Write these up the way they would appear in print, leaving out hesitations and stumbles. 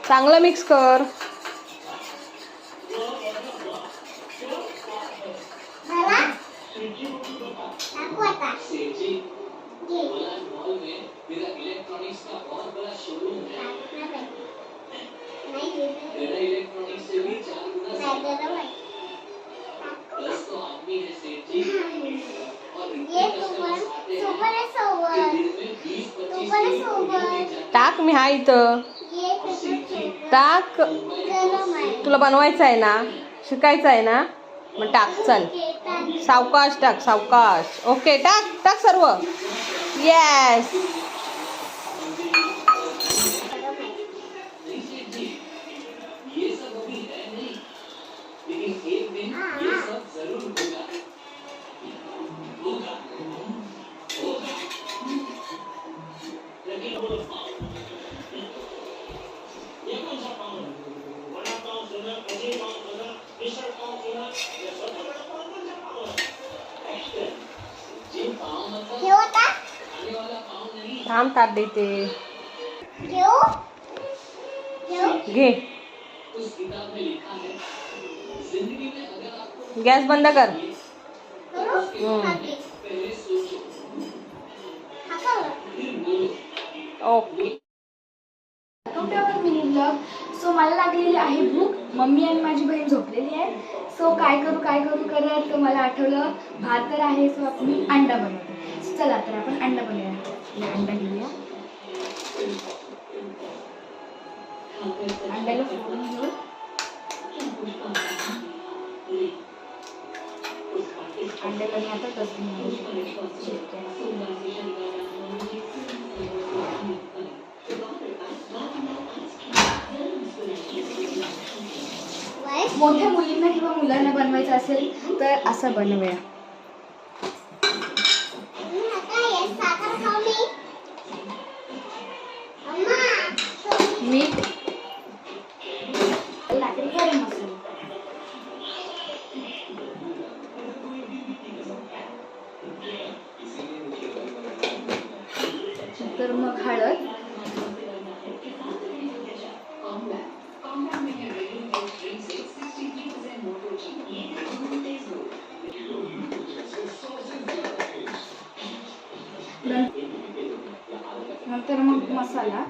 चांगलं मिक्स कर. टाक, मी हा इथं टाक. तुला बनवायचं आहे ना, शिकायचं आहे ना, मग टाक. चल सावकाश टाक, सावकाश. ओके, टाक टाक सर्व. येस. थांब, ताट देते. घे. गॅस बंद कर. ओके. सो मला लागलेली आहे भूक. मम्मी आणि माझी बहीण झोपलेली आहे. सो काय करू करत मला आठवलं भात तर आहे. सो आपण अंडा बनवतो. चला तर आपण अंडा बनवूया. अंडा घेऊया. अंड्याला फोडून घेऊ. अंड्याला मी आता तसं मोठ्या मुलींना किंवा मुलांना बनवायचं असेल तर असं बनवूया. मीठ, गरम मसाला, तर मग हळद, नंतर मग मसाला.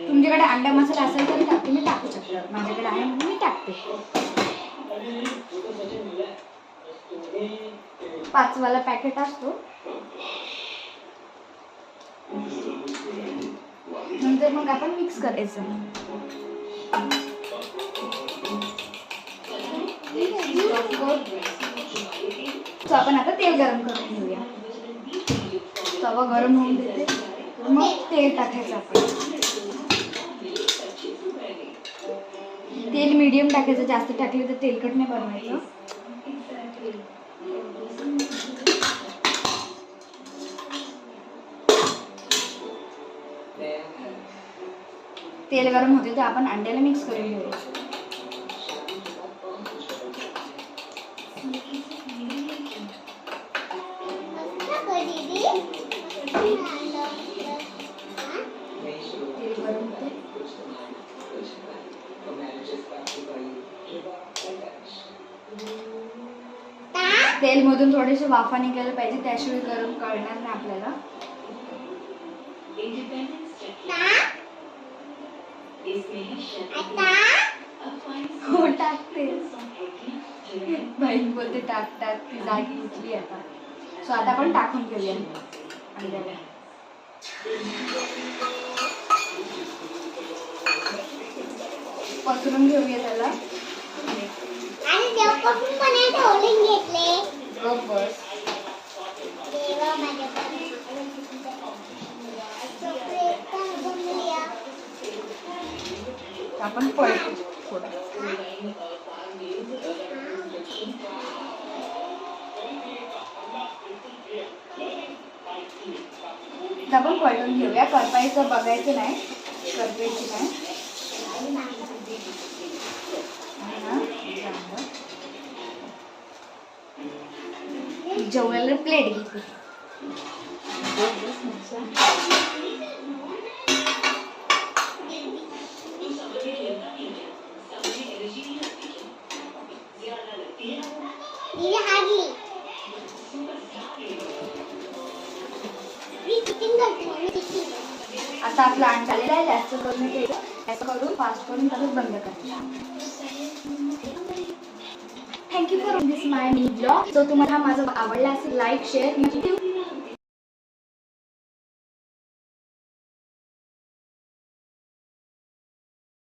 तुमच्याकडे अंडा मसाला असेल तर तुम्ही टाकू शकता. माझ्याकडे आहे म्हणून मी टाकते. 5 वाला पॅकेट असतो. नंतर मग आपण मिक्स करायचं. आपण आता तेल गरम करून घेऊया. तवा गरम होऊन देते. मग तेल टाकायचं. आपण तेल मीडियम टाकायचं. जास्त टाकले तर तेलकट नाही बनवायचं. तेल गरम होते तर आपण अंड्याला मिक्स करून घेऊया. तेल मधून थोडेसे वाफा निघायला पाहिजे, त्याशिवाय गरम कळणार नाही आपल्याला. हो टाकते. बहीण बोलते टाक टाक. ती जागी उठली आता. सो आता आपण टाकून घेऊया अंड्याला. पसरून घेऊया त्याला. आणि देवपासून पण हे ठेवून घेतले. बस. देवा माझ्या आपण पळतो थोडं. आपण पळटून घेऊया. करपायचं बघायचं नाही. करपायची नाही. जेवणाला प्लेट घेते. आता आपला अंडा आलेला आहे, जास्त करून घ्यायचं, जास्त करून फास्ट करून त्याला बंद करायचं. Thank you for this my mini blog. जर तुम्हाला हा माझा आवडला असेल लाईक शेअर